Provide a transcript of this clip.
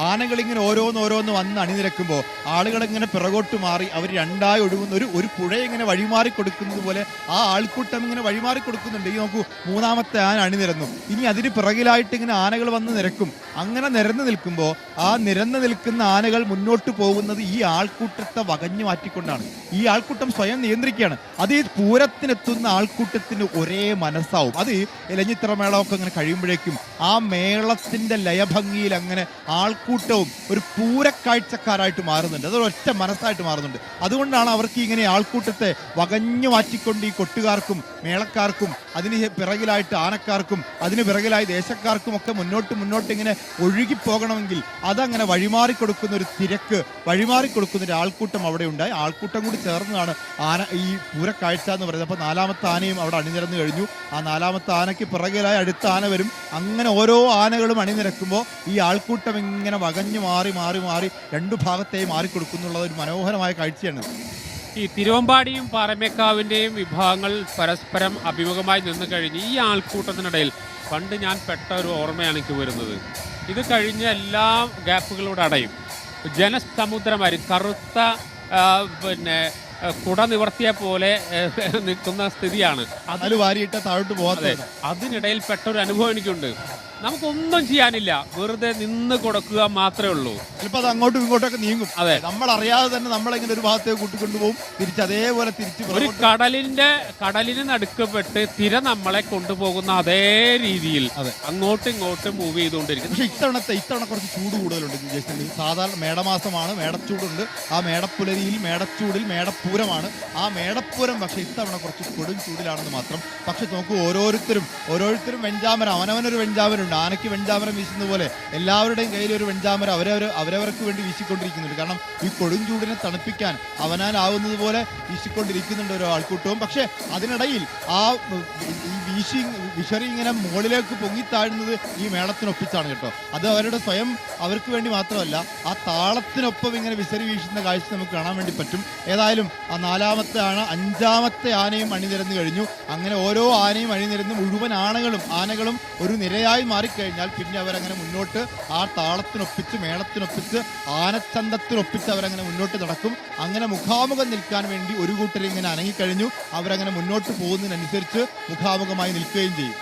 ആനകൾ ഇങ്ങനെ ഓരോന്നോരോന്ന് വന്ന് അണിനിരക്കുമ്പോൾ ആളുകൾ ഇങ്ങനെ പിറകോട്ട് മാറി അവർ രണ്ടായി ഒഴുകുന്ന ഒരു പുഴ ഇങ്ങനെ വഴിമാറി കൊടുക്കുന്നത് പോലെ ആ ആൾക്കൂട്ടം ഇങ്ങനെ വഴിമാറി കൊടുക്കുന്നുണ്ട്. ഈ നോക്കൂ, മൂന്നാമത്തെ ആന അണിനിരന്നു. ഇനി അതിന് പിറകിലായിട്ട് ഇങ്ങനെ ആനകൾ വന്ന് നിരക്കും. അങ്ങനെ നിരന്നു നിൽക്കുമ്പോൾ ആ നിരന്നു നിൽക്കുന്ന ആനകൾ മുന്നോട്ട് പോകുന്നത് ഈ ആൾക്കൂട്ടത്തെ വകഞ്ഞു മാറ്റിക്കൊണ്ടാണ്. ഈ ആൾക്കൂട്ടം സ്വയം നിയന്ത്രിക്കുകയാണ്. അത് ഈ പൂരത്തിനെത്തുന്ന ആൾക്കൂട്ടത്തിന് ഒരേ മനസ്സാവും. അത് ഇലഞ്ഞിത്തറ മേളമൊക്കെ അങ്ങനെ കഴിയുമ്പോഴേക്കും ആ മേളത്തിന്റെ ലയഭംഗിയിൽ അങ്ങനെ ആൾക്കൂട്ടവും ഒരു പൂരക്കാഴ്ചക്കാരായിട്ട് മാറുന്നുണ്ട്. അതൊരു ഒറ്റ മനസ്സായിട്ട് മാറുന്നുണ്ട്. അതുകൊണ്ടാണ് അവർക്ക് ഇങ്ങനെ ആൾക്കൂട്ടത്തെ വകഞ്ഞു മാറ്റിക്കൊണ്ട് ഈ കൊട്ടുകാർക്കും മേളക്കാർക്കും അതിന് പിറകിലായിട്ട് ആനക്കാർക്കും അതിന് പിറകിലായി ദേശക്കാർക്കും ഒക്കെ മുന്നോട്ട് ഇങ്ങനെ ഒഴുകിപ്പോകണമെങ്കിൽ അതങ്ങനെ വഴിമാറിക്കൊടുക്കുന്ന ഒരു തിരക്ക്, വഴിമാറിക്കൊടുക്കുന്ന ഒരു ആൾക്കൂട്ടം അവിടെ ഉണ്ടായി. ആൾക്കൂട്ടം കൂടി ചേർന്നതാണ് ആന ഈ പൂരക്കാഴ്ച എന്ന് പറയുന്നത്. അപ്പോൾ നാലാമത്തെ ആനയും അവിടെ അണിനിരന്നു കഴിഞ്ഞു. ആ നാലാമത്തെ ആനയ്ക്ക് പിറകിലായി അടുത്ത ആന വരും. അങ്ങനെ ഓരോ ആനകളും അണിനിരക്കുമ്പോൾ ഈ ആൾക്കൂട്ടം ഇങ്ങനെ വകഞ്ഞു മാറി മാറി മാറി രണ്ടു ഭാഗത്തെയും മാറിക്കൊടുക്കുന്നുള്ള ഒരു മനോഹരമായ കാഴ്ചയാണ്. ഈ തിരുവമ്പാടിയും പാറമേക്കാവിൻ്റെയും വിഭാഗങ്ങൾ പരസ്പരം അഭിമുഖമായി നിന്ന് കഴിഞ്ഞ് ഈ ആൾക്കൂട്ടത്തിനിടയിൽ പണ്ട് ഞാൻ പെട്ട ഒരു ഓർമ്മയാണ് എനിക്ക് വരുന്നത്. ഇത് കഴിഞ്ഞ് എല്ലാ ഗ്യാപ്പുകളൂടെ അടയും. ജനസമുദ്രമായി കറുത്ത കുട നിവർത്തിയ പോലെ നിൽക്കുന്ന സ്ഥിതിയാണ്. അതിൽ വാരിയിട്ട താഴോട്ട് പോകാതെ അതിനിടയിൽ പെട്ട ഒരു അനുഭവം എനിക്കുണ്ട്. നമുക്കൊന്നും ചെയ്യാനില്ല, വെറുതെ നിന്ന് കൊടുക്കുക മാത്രമേ ഉള്ളൂ. ചിലപ്പോൾ അത് അങ്ങോട്ടും ഇങ്ങോട്ടൊക്കെ നീങ്ങും. അതെ, നമ്മൾ അറിയാതെ തന്നെ നമ്മളിങ്ങനെ ഒരു ഭാഗത്തേക്ക് കൂട്ടിക്കൊണ്ടുപോകും, തിരിച്ച് അതേപോലെ തിരിച്ച് ഒരു കടലിന് നടുക്കപ്പെട്ട് തിര നമ്മളെ കൊണ്ടുപോകുന്ന അതേ രീതിയിൽ അങ്ങോട്ടും ഇങ്ങോട്ടും മൂവ് ചെയ്തുകൊണ്ടിരിക്കും. പക്ഷെ ഇത്തവണ കുറച്ച് ചൂട് കൂടുതലുണ്ട്. സാധാരണ മേടമാസമാണ്, മേടച്ചൂടുണ്ട്. ആ മേടപ്പുലരിയിൽ മേടച്ചൂടിൽ മേടപ്പൂരമാണ്. ആ മേടപ്പൂരം പക്ഷെ ഇത്തവണ കുറച്ച് കൊടും ചൂടിലാണെന്ന് മാത്രം. പക്ഷെ നോക്കൂ, ഓരോരുത്തരും വെഞ്ചാമരം, അവനവനൊരു വെഞ്ചാമരം. ആനയ്ക്ക് വെഞ്ചാമരം വീശുന്ന പോലെ എല്ലാവരുടെയും കയ്യിൽ ഒരു വെഞ്ചാമരം അവരവർക്ക് വേണ്ടി വീശിക്കൊണ്ടിരിക്കുന്നുണ്ട്. കാരണം ഈ കൊടുംചൂടിനെ തണുപ്പിക്കാൻ അവനാലാവുന്നത് പോലെ വീശിക്കൊണ്ടിരിക്കുന്നുണ്ട് ഓരോ ആൾക്കൂട്ടവും. പക്ഷെ അതിനിടയിൽ ആ വിഷറി ഇങ്ങനെ മുകളിലേക്ക് പൊങ്ങിത്താഴുന്നത് ഈ മേളത്തിനൊപ്പിച്ചാണ് കേട്ടോ. അത് അവർക്ക് വേണ്ടി മാത്രമല്ല, ആ താളത്തിനൊപ്പം ഇങ്ങനെ വിസറി വീശുന്ന കാഴ്ച നമുക്ക് കാണാൻ വേണ്ടി പറ്റും. ഏതായാലും ആ അഞ്ചാമത്തെ ആനയും അണിനിരന്നു കഴിഞ്ഞു. അങ്ങനെ ഓരോ ആനയും അണിനിരന്ന് മുഴുവൻ ആനകളും ഒരു നിരയായി മാറിക്കഴിഞ്ഞാൽ പിന്നെ അവരങ്ങനെ മുന്നോട്ട് ആ താളത്തിനൊപ്പിച്ച് മേളത്തിനൊപ്പിച്ച് ആനച്ചന്തത്തിനൊപ്പിച്ച് അവരങ്ങനെ മുന്നോട്ട് നടക്കും. അങ്ങനെ മുഖാമുഖം നിൽക്കാൻ വേണ്ടി ഒരു കൂട്ടർ ഇങ്ങനെ അനങ്ങിക്കഴിഞ്ഞു. അവരങ്ങനെ മുന്നോട്ട് പോകുന്നതിനനുസരിച്ച് മുഖാമുഖമായി നിൽക്കുകയും ചെയ്യും.